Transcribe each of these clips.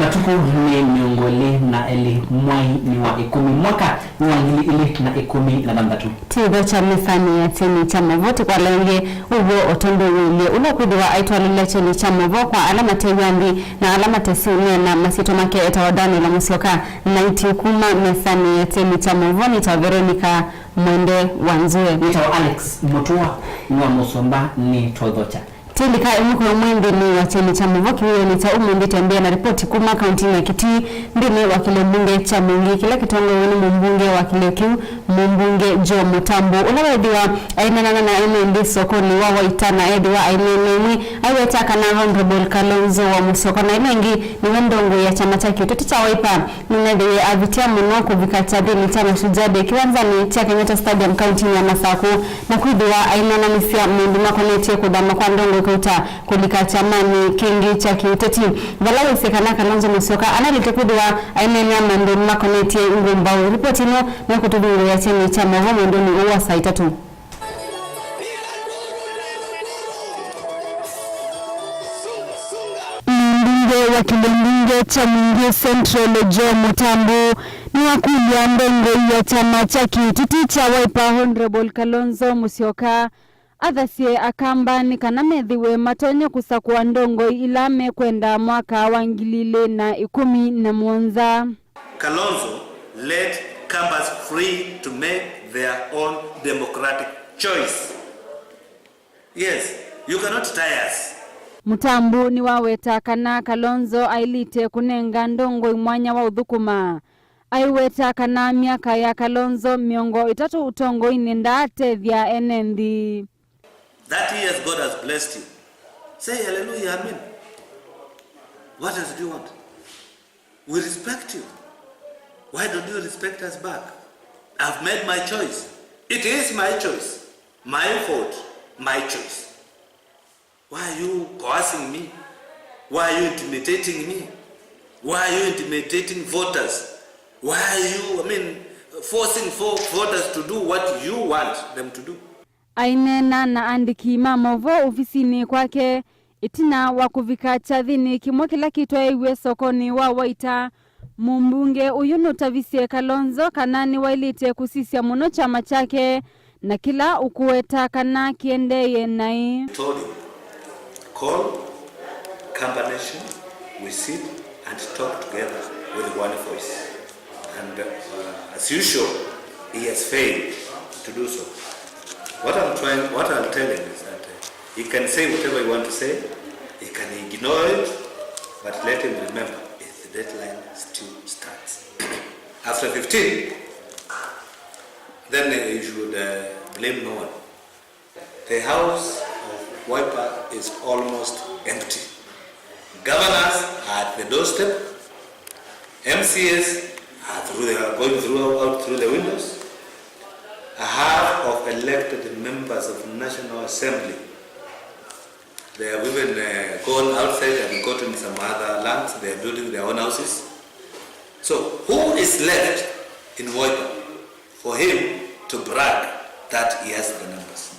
Matuku ni miongoli na eli mwai ni wa 10 mwaka ni wa 2013. Tigo cha mifani ya tini cha mavote kwa lenge ugo otondo wile unakudiwa aitwa lulache ni cha mavo kwa alama teyandi na alama tesiunia na masito make etawadani la musioka na itikuma mefani ya tini cha mavo ni cha Veronica Mwende Wanzue ni cha Alex Mutua ni wa Musomba ni Todhocha. Tindika imuko mwende ni wa cheni cha mvoki huyo ni cha umwende tembea na ripoti kuma kaunti ya Kitui mbili wakile mbunge cha Mungi kila kitongo wini mbunge wakile kiu mbunge Jo Mutambo unawediwa ainana na MND sokoni wawa itana ediwa aineneni aiwetaka na Honorable Kalonzo wa Musoko na inengi ni wendongo ya chama cha Kitui cha Wiper nunede avitia muno kuvikata dini chama shujade kiwanza ni cha Kenyatta Stadium kaunti ya Masako na kuidiwa ainana misia mundu makoneti kudama kwa ndongo kuta kulika chamani kingi cha kiuteti valawe sekana Kalonzo Musyoka analitekudiwa ainene amando makoneti ngumba ripoti no na kutudungu ya chini cha mavo ndoni uwa saa 3. Mbunge wa kilembunge cha Mungi Central Jo Mutambo ni wakulia ndongo ya chama cha Kitui cha Wiper Honorable Kalonzo Musyoka athasie akamba ni kana methiwe matonyo kusakwa ndongo ilame kwenda mwaka wa 2017. Kalonzo let Kambas free to make their own democratic choice. Yes, you cannot tie us. Mutambu ni waweta kana Kalonzo ailite kunenga ndongo imwanya wa uthukuma. Aiweta kana miaka ya Kalonzo miongo 3 utongo inenda atethia NND. 30 years God has blessed you. Say hallelujah, amen. What else do you want? We respect you. Why don't you respect us back? I've made my choice. It is my choice. My vote, my choice. Why are you coercing me? Why are you intimidating me? Why are you intimidating voters? Why are you, forcing voters to do what you want them to do? Ainena na andiki mamovo ofisini kwake itina wakuvika chathini kimwe kila kitwa iwe sokoni wa waita mumbunge uyunu tavisie Kalonzo kanani wailite kusisia muno chama chake na kila ukuweta kana kiendeye nai. Told him, call combination, we sit and talk together with one voice. And as usual, he has failed to do so. What I'll tell him is that he can say whatever he wants to say, he can ignore it, but let him remember the deadline still starts. After 15, then you should blame no one. The house of Wiper is almost empty. Governors are at the doorstep, MCS are going through the windows. A half of elected members of the National Assembly, they have even gone outside and gotten some other lands. They are building their own houses. So who is left in Wiper for him to brag that he has the numbers?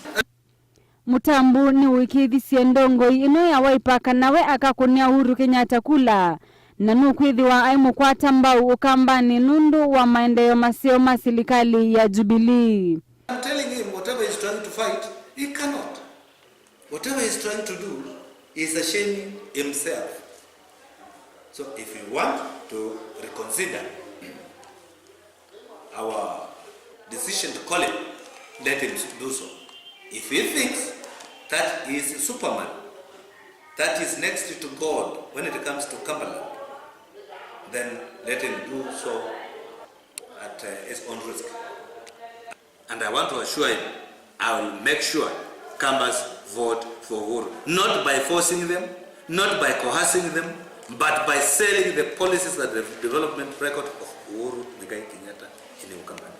Mutambu ni wikithisia ndongo ino ya Wiper kanawe akakunia Uhuru Kenyatta kula na nukwithiwa aimu kwa tambau ukambani nundu wa maendeleo masio masilikali ya Jubilee. I'm telling him whatever he's trying to fight, he cannot. Whatever he's trying to do is shaming himself. So if you want to reconsider our decision to call him, let him do so. If he thinks that he is Superman, that is next to God when it comes to Cumberland, then let him do so at his own risk. And I want to assure him, I will make sure Kambas vote for Uhuru. Not by forcing them, not by coercing them, but by selling the policies and the development record of Uhuru Muigai Kenyatta in Ukambani.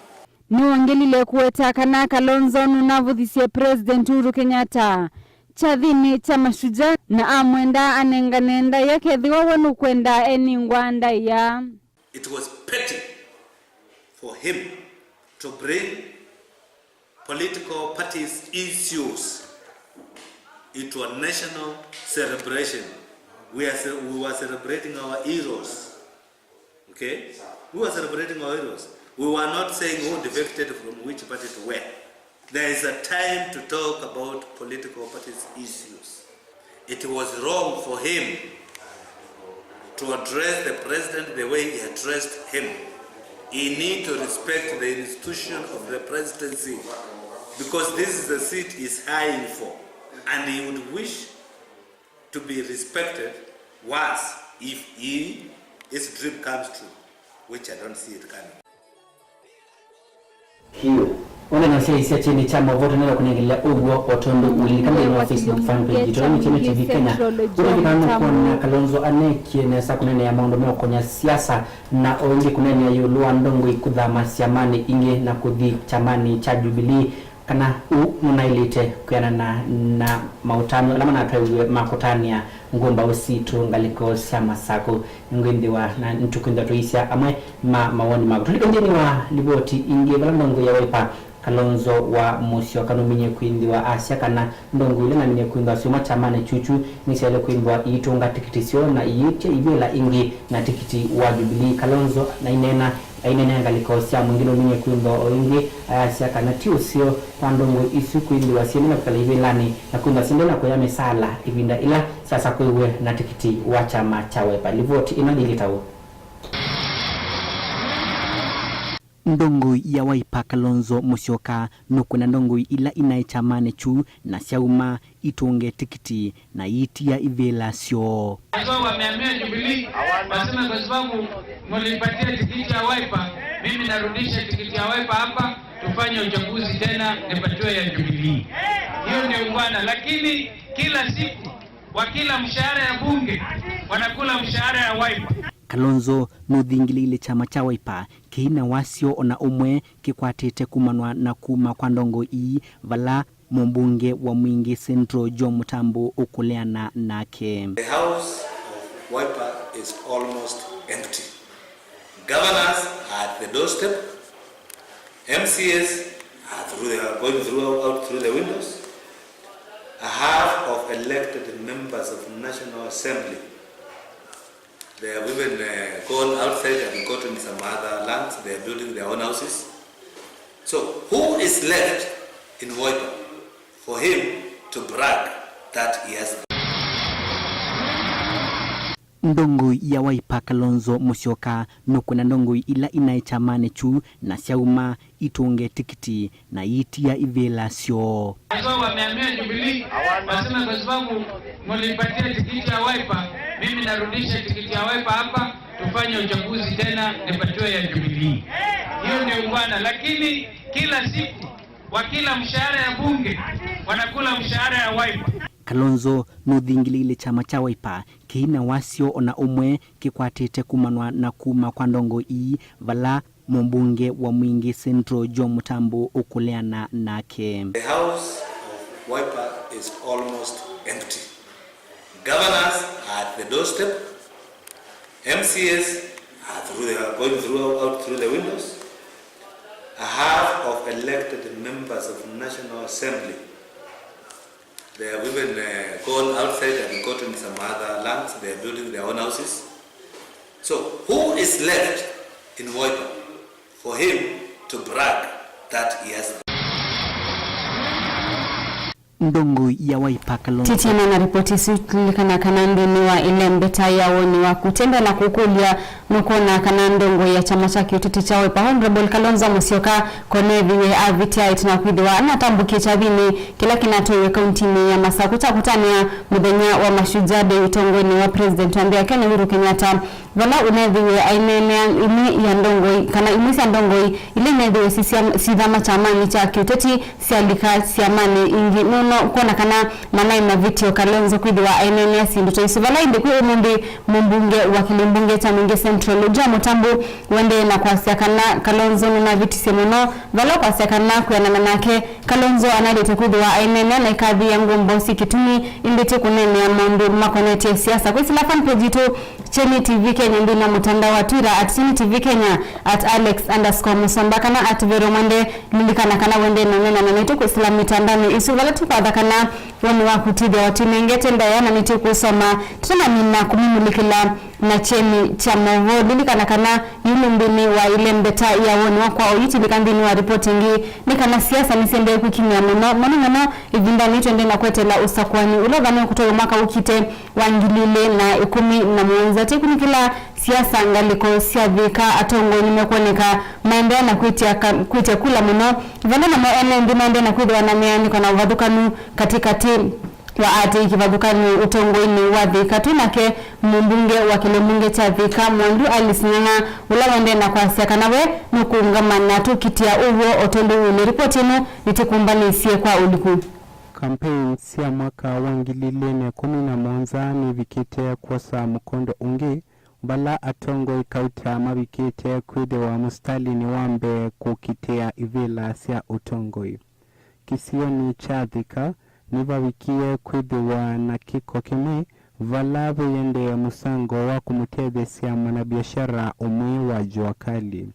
Ni wangelile kuweta kana Kalonzo nunavuthisie President Uhuru Kenyatta chathini cha mashujaa na amwenda anenganenda yake thiwa wanu kwenda eningwanda ya. It was petty for him to bring political parties' issues into a national celebration we were celebrating our heroes. Okay? We were celebrating our heroes. We were not saying who defected from which party to where. There is a time to talk about political parties issues. It was wrong for him to address the president the way he addressed him. He needs to respect the institution of the presidency, because this is the seat he's eyeing for, and he would wish to be respected once if his dream comes true, which I don't see it coming. Hiyo ona na sisi chini chama vote na kuningilia ubwo otondo ulikana na Facebook fan page jitoni chini TV Kenya kuna kuna Kalonzo aneki na sa kunene ya maondo meo konya siasa na ongi kunene ya yulua ndongo ikudha masiamani inge na kudhi chamani cha Jubilee kana unailite kuyana na mautano lama na tuwe makutania ngomba usitu ngaliko siama sako ngwendiwa na ntukwenda tuisia amwe mawoni tulipendeni wa liboti inge bala ndongo ya Wiper Kalonzo wa musio kanuminye kuindiwa Asia kana ndongo ile namenye kuindiwa soma chamane chuchu nisele kuindiwa itunga tikiti sio na iyiche ibela ingi na tikiti wa Jubilee Kalonzo na inena ngaliko sia mwingine minye kuindiwa ingi Asia kana tiu sio kwa ndongo isu kuindiwa sio na kala ibelani na kuindiwa sindena kwa yame sala ibinda ila sasa kuiwe na tikiti wa chama cha Wiper livoti inadilitawo ndongo ya Wiper Kalonzo Musyoka nukuna ndongo ila inaichamane chu na siauma itunge tikiti na itia ivela sio. Kwa wameamia Jubilee wasema kwa sababu mlipatia tikiti ya Wiper, mimi narudisha tikiti ya Wiper hapa tufanye uchaguzi tena nipatiwe ya Jubilee. Hiyo ndio bwana, lakini kila siku wa kila mshahara ya bunge wanakula mshahara ya Wiper. Kalonzo nudhingilile chama cha Wiper kina wasio ona umwe kikwatete kumanwa na kuma kwa ndongo vala mbunge wa Mwingi Central Joe Mutambo ukuleana nake. The house of Wiper is almost empty. Governors are at the doorstep. MCAs are going out through the windows. A half of elected members of the National Assembly, they have even gone outside and gotten some other lands. They are building their own houses. So who is left in Wiper for him to brag that he has? Ndongo ya Wiper Kalonzo Musyoka nukuna ndongo ila inaichamane chu na siauma itunge tikiti na itia ivela sio. Kwa wameamia Jubilee wasema kwa sababu mlipatia tikiti ya Wiper, mimi narudisha tikiti ya Wiper hapa tufanye uchaguzi tena nipatiwe ya Jubilee. Hiyo ndio bwana, lakini kila siku wa kila mshahara ya bunge wanakula mshahara ya Wiper. Kalonzo nudhingilile chama cha Wiper kina wasio ona umwe kikwatete kumanwa na kuma kwa ndongo vala mbunge wa Mwingi Central Joe Mutambo ukuleana nake. The house of Wiper is almost empty. Governors are at the doorstep. MCAs are going out through the windows. A half of elected members of the National Assembly, they have even gone outside and gotten some other lands. They are building their own houses. So who is left in Wiper for him to brag that he has? Ndongo ya Wiper Kalonzo Titina na ripoti sulikana kanandi ni wa ile mbeta yao ni wa kutenda na kukulia nukona kanandongo ya chama cha kiutete cha Wiper. Honorable Kalonzo Musyoka koneviwe avitai na kuidwa na tambuki cha bini kila kinatowe kauntini ya Masakuta kutania mudhenya wa mashujade itongoni wa president ambia Kenya Uhuru Kenyatta wala uneviwe ainene ini ya ndongo kana imisi ya ndongo ili neviwe sidhama chamani cha kiutete sialika siamani ingi nono kona kana manai mavitio Kalonzo kuidwa ainene sinduto isivala indi kwe mbunge wa kilimbunge cha Mwingi Central Joe Mutambo wende na kwa siakana Kalonzo na viti semono vala kwa siakana kwa nanake Kalonzo analeta kudwa ainene na kadhi ya ngombo sikitumi imbete kunene ya mambo makoneti ya siasa. Kwa sila fan page tu Chemi TV Kenya ndina mtandao wa Twitter @Chemi TV Kenya @Alex_Musambakana @Veromande lilikana kana wende nonena na neto kwa sila mitandao isu wala tukadha kana wani wa kutibia watu mengete ndayana niti kusoma tuna mina kumumulikila na Chemi cha Movo lilikana kana yule mbini wa ile mbeta ya wani wa kwa oyiti likandini wa reportingi nikana siasa nisende kukimia mano ivinda nito ndena kwete la usakwani ulogani kutoka mwaka ukite wangilile na 11 tekuni kila siasa ngaliko siavika atongo nimekuoneka maendeleo na kuitia kula mno vanda na maendeleo ndimo na kuidwa na miani kana vadukanu katika timu wa ati kivadukani utongo ini wadhika tunake mbunge wa Kilemunge cha Thika Mwandu alisinanga ulawende na kwa siaka nawe nukuungama na tukitia uwo otondo ule ripotinu nitikumbani siye kwa uliku. Campaign sia mwaka wangilile ne 11 ni vikite kwa mkondo ungi bala atongo ikauta mabikite kwide wa mustali ni wambe kukitea ivila sia utongoi. Kisioni cha Thika niva wikie kwidhiwa na kiko kimi valabu yende musango wa kumutebe siya mwanabiashara umwe wa Juakali.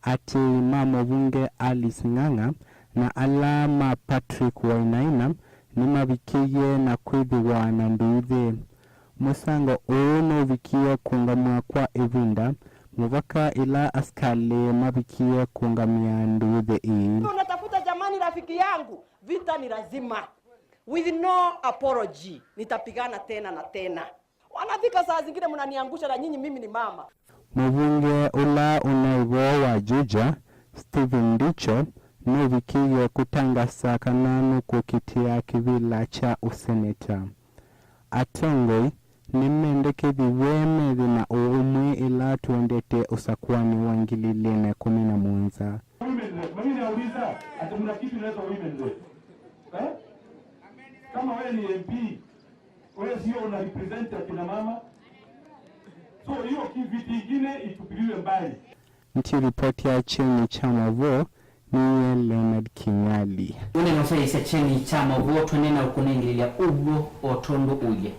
Ati mamo bunge Alice Ng'ang'a na alama Patrick Wainaina nima wikie na kwidhiwa na nduthi. Musango uno wikie kungamua kwa evinda muvaka ila askale mawikie kungamia nduthi ii. Unatafuta jamani rafiki yangu, vita ni lazima. With no apology, nitapigana tena na tena. Wanafika saa zingine mnaniangusha na nyinyi mimi ni mama. Mbunge ula unaivo wa Juja, Stephen Ndicho, nuvikie kutangasa kananu kukitia kivila cha useneta. Atongoi, nimendeke viweme vina uumwe ila tuendete usakwani wangilile na 11. Mimi nauliza, ati mna kitu inaitwa women rep. Kama wewe ni MP, wewe sio una represent akina mama. So hiyo kiviti ingine itupiliwe mbali. Nti ripoti ya Chemi cha Movo ni Leonard Kinyali. Une nofeisa Chemi cha Movo tuenena ukunengilia ugo otondo uye.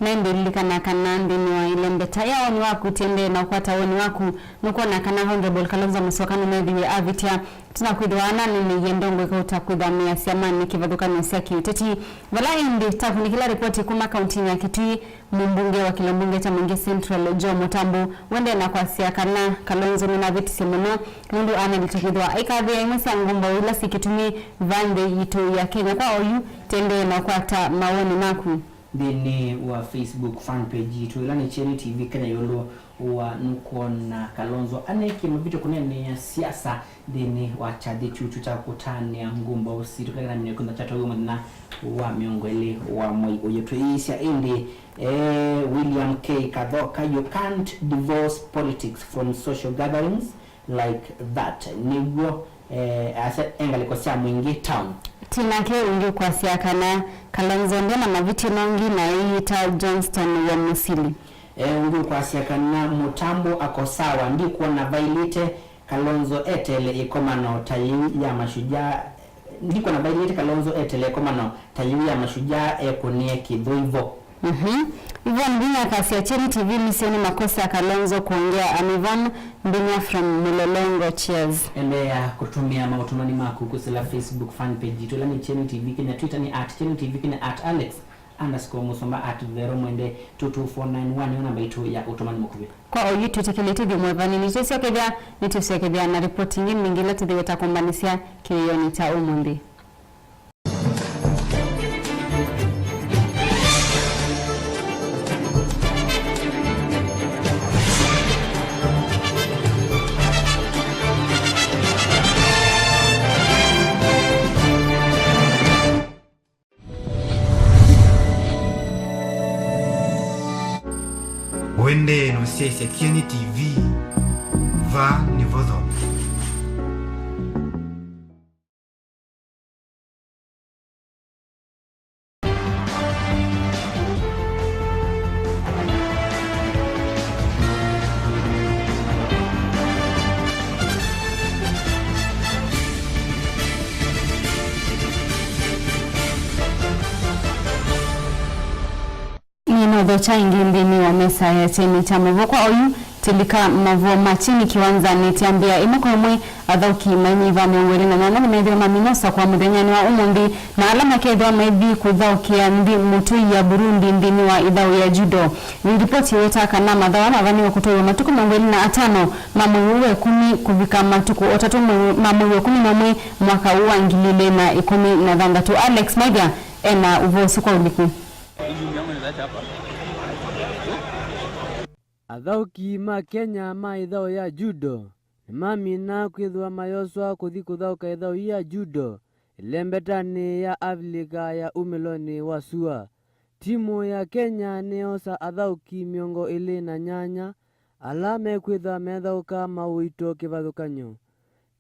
Nende lilikana kanandi ni wa ile mbeta yao ni waku tende na ukwata woni waku nuko na kana Honorable Kalonzo Musyoka medhiwe avitia tunakwidwana ni yendongo ikauta kudhamia siamani kivadukana siaki uteti wala indi tafu kila ripoti kuma kaunti ya Kitui mbunge wa Kilemunge cha Mwingi Central Joe Mutambo wende na kwa siakana Kalonzo na viti semono mundu ana litukidwa aikadhi imesi ngomba ila sikitumi vande yitu ya Kenya kwa oyu tende na ukwata maoni naku dini wa Facebook fan page yetu ilani Chemi TV Kenya yolo wa nukona Kalonzo aneke mabito kunene ya siasa dini wa chadi chuchu cha kutani ya ngumba usitu kagana minekunda chato yumo na wa miongwele wa moi oyetu isia indi William K. Kadhoka, you can't divorce politics from social gatherings like that. Nigwo asa engaliko sia Mwingi town tinake ungi kwa siakana Kalonzo ndena maviti nongi na ita Johnston wa Musili. Ungi kwa siakana Mutambo akosawa ndikuwa na Vailite Kalonzo etele ikomano tayu ya mashujaa ndikuwa na Vailite Kalonzo etele ikomano tayu ya mashujaa kunie kidhuivo. Ivan Mbinya kasi ya Chemi TV misioni makosa ya Kalonzo kuongea Amivan Mbinya from Mulolongo, cheers. Endea kutumia mautumani maku kusila Facebook fan page ito lani Chemi TV Kenya, Twitter ni @Chemi TV Kenya @Alex_Musomba @Veromwende 22491 namba ito ya utumani mkubi. Kwa oyu tutekelete di mwevani nitesio kebia na reporti ngini mingile tudeweta kumbanisia kiyoni cha umundi. Wende no sese Kieni TV va nivodo. tuodho cha ingindini wa mesa ya cheni cha mavoko oyu tilika mavo machini kiwanzani tiambia imoko mwe athauki manyiva miongweli na nana nimethio maminosa kwa muthenyani wa umundi na alama kethwa maithi kuthaukia ndi mutu ya Burundi ndini wa idhau ya judo. Ripoti wetaka na mathawa mavaniwa kutoa matuku miongweli na atano mamuwe 10 kuvika matuku otatu mamuwe 11 mwaka uwa ngilile na 16. Alex Maiga ena uvosi kwa uliku. Athauki ma Kenya ma ithao ya judo mamina kwithwa mayoswa kuthi kuthauka ithao ya judo lembetani ya Afrika ya umeloni wa sua. Timu ya Kenya neosa athauki miongo ili na nyanya alame kwithwa methauka mawito kivathukanyo.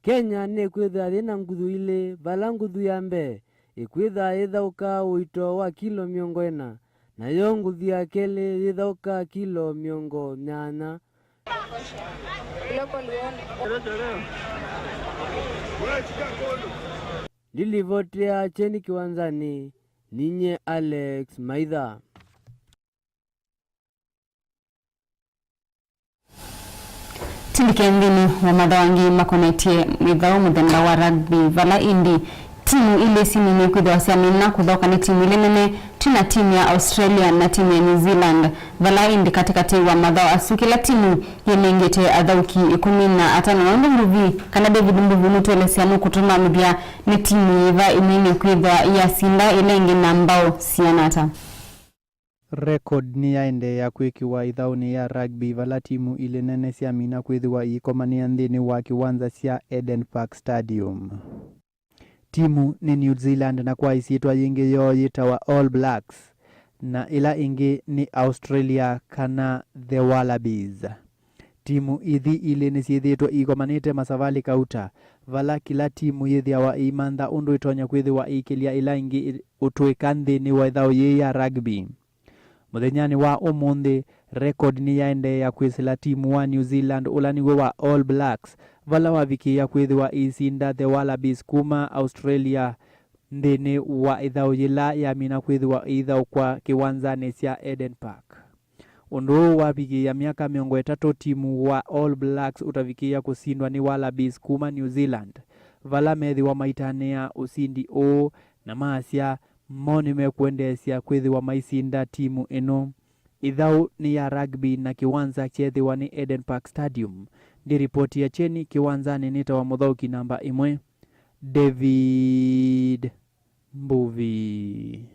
Kenya ne kwithwa thina nguthu ile vala nguthu ya mbe ikwithwa ithauka uito wa kilo miongo 4 na yo nguthu ya kele ithauka kilo miongo 8. Nilivotea cheni kiwanzani ninye Alex Maitha. Tindike mbini wa madhawangi makonetie ithao muthemba wa rugby vala indi timu ile sinini kwithwa siamina kuthoka ni timu ile nene tuna timu ya Australia na timu ya New Zealand vala indi katikati wa madhao asukila timu yenengete athauki 15 na nguvi kana David Mbuvi mutwelesianu kutuma mithia ni timu iva imini kwithwa ya sinda ilenge na mbao sianata. Record ni yaende ya kwikiwa ithauni ya rugby vala timu ile nene siamina kwithiwa ikomania nthini wa kiwanza sia Eden Park Stadium. Timu ni New Zealand na kwa isitwa yingi yo yitawa All Blacks na ila ingi ni Australia kana the Wallabies. Timu ithi ile ni siithitwa ikomanite masavali kauta vala kila timu yithiawa imantha undu itonya kwithiwa ikilia ila ingi utwika nthini wa ithao yi ya rugby. Muthenyani wa umundi record ni yaende ya kwisila timu wa New Zealand ulaniwe wa All Blacks vala wavikia kwithiwa isinda the Wallabies kuma Australia nthini wa ithao yila ya mina kwithiwa ithao kwa kiwanzani sia Eden Park. Undu wavikia miaka 30 timu wa All Blacks utavikia kusindwa ni Wallabies kuma New Zealand vala methiwa maitania usindi o na maasia moni mekuendesia kwithiwa maisinda timu ino ithau ni ya rugby na kiwanza chethiwa ni Eden Park Stadium. Ndi ripoti ya cheni kiwanzani nitawa muthauki namba 1 David Mbuvi.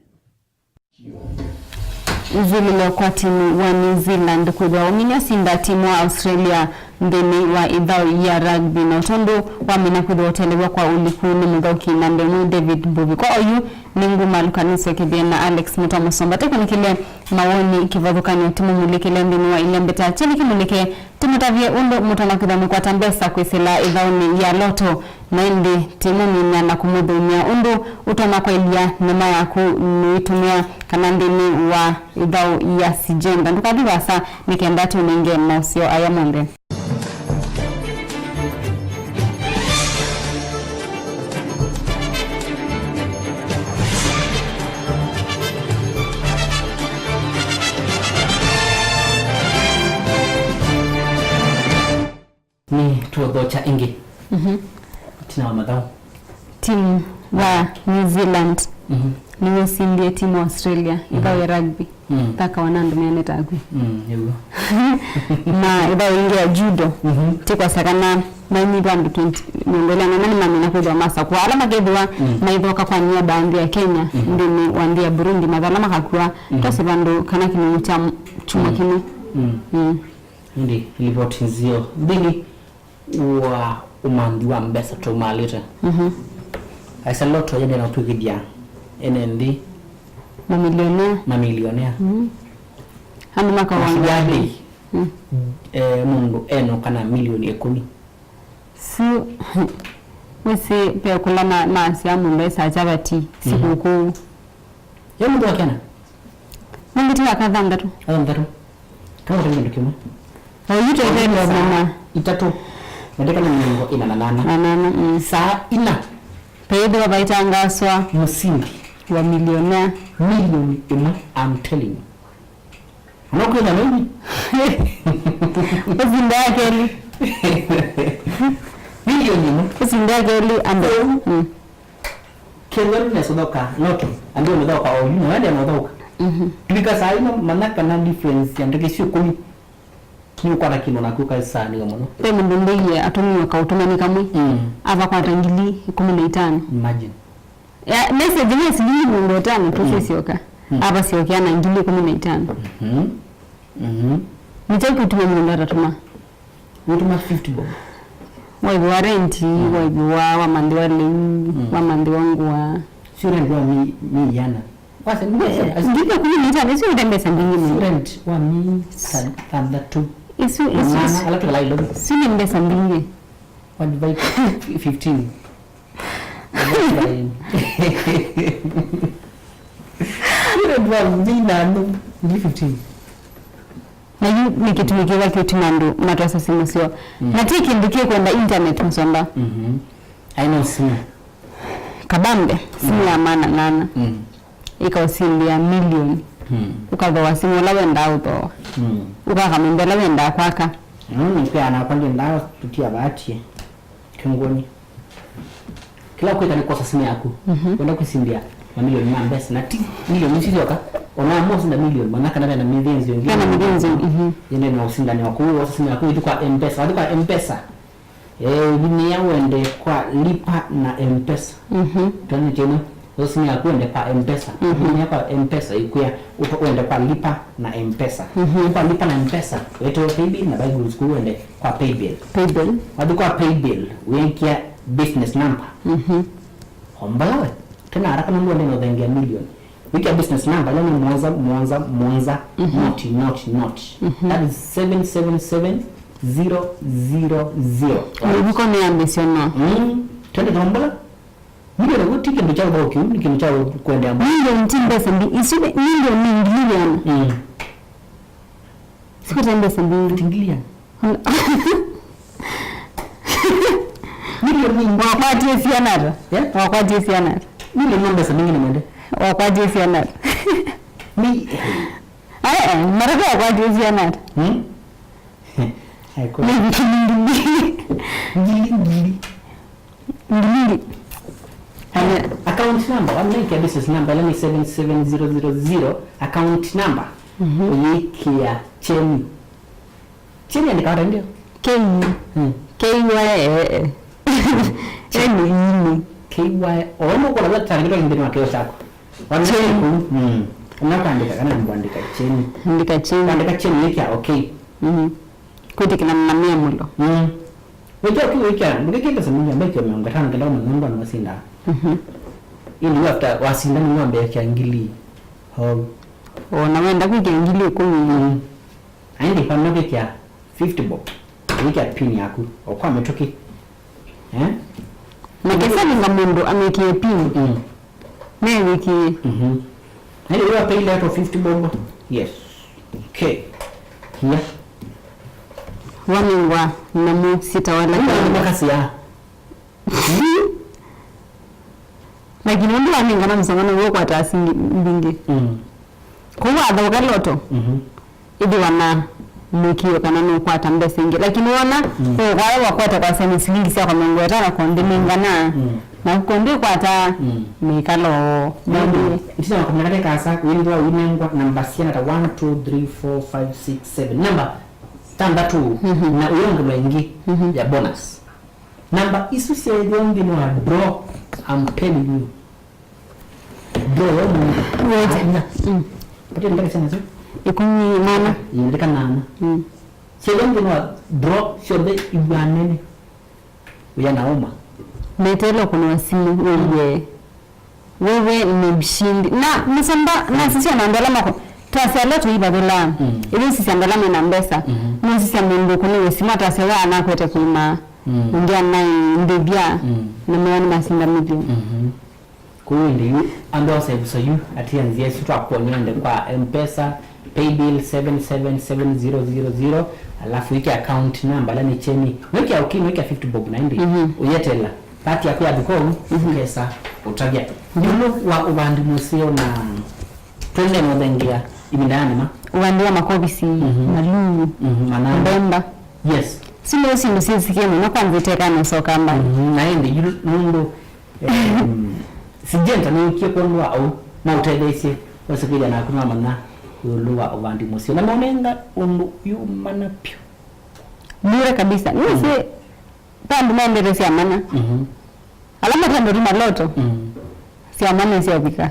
Zililo kwa timu wa New Zealand kwithwa uminya sinda timu wa Australia ndeni wa ithao ya rugby na utondo wamina kwithwa utelewa kwa uliku ni muthauki namba 1 David Mbuvi. Kwa oyu ni nguma lukaniso kibia na Alex Mutomosomba teko nikile mawoni kivathukani timu mulekele ndeni wa ilembeta chini kimuleke timutavye undo mutona kwithwa kwa tambesa kwisila ithauni ya loto na indi timu nina na kumudhumia undu utona kwa ilia nema yaku nuitumia kana ndeni wa ithau ya sijenda ndukadivasa nikenda tunenge na usio ayamonde. Ni tuodho cha ingi. Tina wa madhao. Timu wa New Zealand. Ni usindie timu wa Australia. Ithao ya rugby. Taka wanandu mianeta agwi. Yugo. Na ithao ingi ya judo. Tikwa sakana maini bandu 20. Mwendolea na nani mamina kwithwa masa. Kwa alama gedhwa maithoka kwa niya baandi ya Kenya. Ndini wandi ya Burundi. Madhalama kakua. Tosi bandu kana kinu chuma kinu. Ndi ilipoti nzio. Bili wa umandiwa mbesa tumalita. Aisa loto yende na utukidia. NND. Mamilionea. Hanu maka wangabi. Mungu eno kana milioni 10. Si wisi pia kulana na siamu mbesa chabati siku kuu. Ya mungu wa kena? Mungu tiwa kadhandatu. Kadhandatu. Kama utengi ndukima? Oyuto ithendo mama. Itatu. Ndeka ni mungu ina nanana. Saa ina. Peidu wa baitangaswa. Musindi. Wa milionea. Milioni 1, I'm telling you. unakwenda nini Usindakeli milioni mo usindakeli ambe kero ni sodoka noto ndio ndoka au yuna ndio ndoka tulika sai manaka na difference ndike sio kumi kiyo kwa kino na kuka sana ni mono pe mundu ndiye atumi akautuma kamwe ava kwa tangili 15 imagine ya message ni sili mundu 5 tu sioka ava sioka na ngili 15 Mtaki utuma mundu atatuma utuma 50 bob waibu wa renti waibu wa mandi wa lengi wa mandi wangu wa sure ndio mi yana basi ndiyo kumita sio ndembesa mbingi mundu rent wa mi tanda tu isu ala tu la ilo sio ndembesa mbingi wa divide 15 sure ndio mi na ndo 15 na yu nikitumikiwa kiutimando matwasa simu sio na tiki ndikie kwenda internet msomba aina simu kabambe simu ya maana nana ikausimbia milioni ukadhoa simu la wenda uto ukakamwambia la wenda kwaka pia anakwambia ndao tutia bahati kingoni kila kwa kanikosa simu yako kwenda kusimbia milioni na mbesa na milioni sisi waka ona mosi na milioni manaka na millions wengine na millions yene na usindani wako huo simu yako ilikuwa M-Pesa hadi kwa M-Pesa ni yao ende kwa lipa na M-Pesa tani tena simu yako ende kwa M-Pesa ni hapa M-Pesa ikuya uende kwa lipa na M-Pesa kwa lipa na M-Pesa wetu paybill na Bible school ende kwa paybill hadi kwa paybill wengia business number hombalawe tena haraka ndio ndio ndengia milioni wiki business number leo mwanza not that is 777000 uko ni ambition twende hombala milioni wote kitu cha boki ni kitu cha kwenda milioni timbe sambi isibe milioni ngiliana siko timbe sambi ngiliana milioni wakati sianara wakati sianara milioni namba za mingine mwende wakati sianara mi maraka wakati sianara haiko ngili account number one make a business number let me 77000 account number uyikia cheni ni kawaida ndio KY ono kwa la tarikira ngine wakeo chako wanacheni unakaandika kana mbandika cheni andika cheni yake okay kuti kina mamia mulo wiki ngeke sema mbeki umeongana ngenda mwanangu na masinda ili after wasinda ni ngombe yake angili na wenda kuike ngili 10 aende kwa ndoke kia 50 bob wiki pin yako kwa ametoki na kesa ni ngamundu amekie pin na wiki hadi wewe pay that of 50 bob yes okay here waningwa namu sita wala makasi ya lakini ndio aninga na msangano wako kwa taasi mbingi kwa adha ukaloto idi wana mukio kana no kwata mbese ngi lakini wana kwa wakwata kwa sema silingi sia kwa mengo yatana konde mingana na konde kwata mikalo ndio ndio kwa mnakate kasa window winengwa namba siana ta 1 2 3 4 5 6 7 namba tanda tu na uyongo mengi ya bonus namba isu sia yongi no bro I'm telling you bro Pati ndaka sana sio ikunyi nana ndaka nana Siyongi no bro shobe ibwanene uya naoma metelo kuna wasimu wewe ni mshindi na nisamba na sisi anaandala mako tasala tu ibadala ili sisi andala mena mbesa na sisi amendo kuna wasimu tasala anakwete kuma ndia nai ndibia na mwani masinda milioni kuindi ando so you atianzia situ akonyende kwa M-Pesa paybill 777000 alafu wiki account number la ni cheni wiki ya ukini wiki ya 50 bob 90 uyetela pati ya kuya biko pesa utagia ndio wa ubandi musio na twende mwengia ibindani ma uandiwa makobisi maluu mbemba yes silo sino sisikemo nakwanziteka nosoka mba naende yundo sijenta ni kiekonwa au na utedese wasikuja na kuna mana yuluwa obandi musio na monenga undu yumanapyo bure kabisa nise pandu maendele si amana alama tando rima loto si amana si obika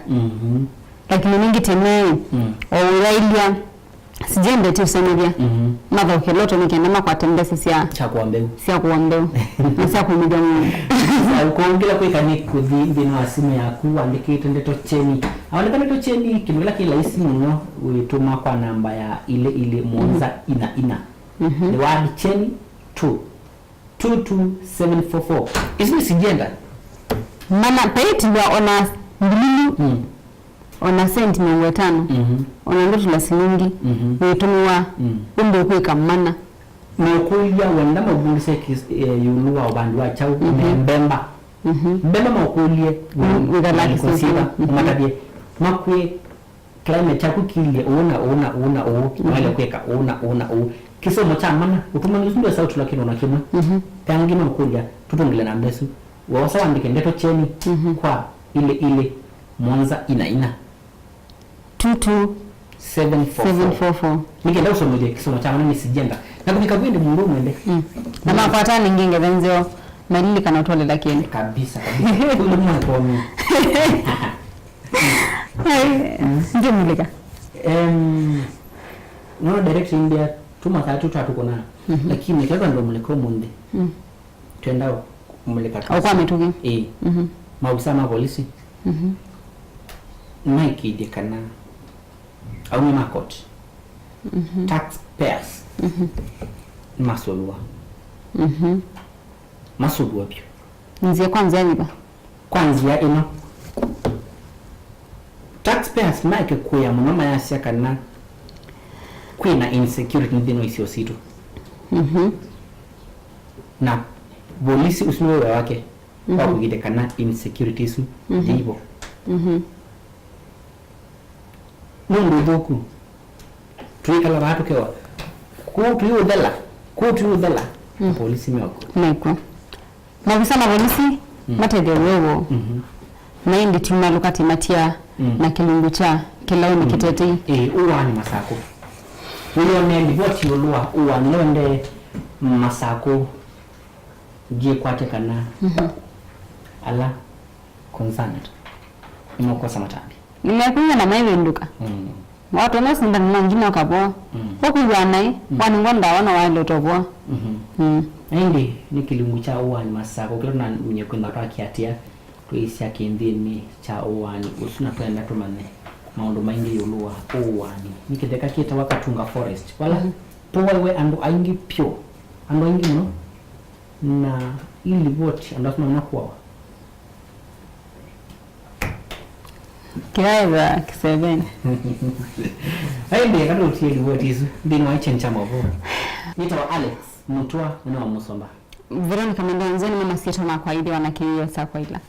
lakini mingi temei o urailia sijembe tu sanibia maka ukeloto nikiendama kwa tembesi sia chakuambeu na sia kumida mungu ukongela kweka ni kuthi wa simu yaku andikite ndeto cheni awandika ndeto cheni kimwela kila isi muno uituma kwa namba ya ile monza ina ni wadi cheni 22744 isini sijenda mana paiti wa ona mbililu ona senti 500 ona ndoto la silingi uitumiwa umbe kweka mana nokuya wenda mabulise yuluwa obandu wa chau mbemba mbemba makulie ngalaki kusiba umatabie makwe climate chaku kilie una wale kweka una kisomo cha mana utuma ngizundo sauti lakini unakimwa tangi makulia tutungile na mbesu wasa andike ndeto cheni kwa ile monza ina 22744 nikenda usomoje kisomo cha mana nisijenda na kumika kwende mungu mwende na mapata ninginge benzeo malili kana utole lakini kabisa kulo mwana kwa mimi ndio mulika no direct India tuma tatu kuna lakini kaza ndo mulika munde twendao mulika au kwa mituki mausama polisi Mike dekana au ni makot taxpayers masolwa masolwa pio nzie kwanza biba kwanza ino taxpayers Mike kuya mama yasia kana kwina insecurity ndino isio situ na polisi usiwe wake kwa kugidekana insecurity su jibo mundu doku tuikala watu kewa kutu udela polisi meko mabisana polisi matede wewo naindi tuna lukati matia na kilungu cha kilauni kitete uwani masako ulione ndivoti ulua uwani londe masako je kwate kana ala concerned imokosa matambi nimekuja na maiwe nduka watu nasinda ngina wakabo wakuwa nai waningonda wana wale toboa ndi ni kilungu cha uwani masako kilo na unye kwenda kwa kiatia tuisia kindini cha uwani usuna twenda tumane maondo maingi yulua uwani nikideka kita wakatunga forest wala powewe ando aingi pio ando aingi no na ili boti ando tunamna kuwa Kiaza kisebeni. Ndiye kado utieli boti hizo ndino aichencha mavo. Nitawa Alex Mutua na Musomba. Veronica Mendanzeni mama sieto na kwa ile wanakiyo sa kwa ila.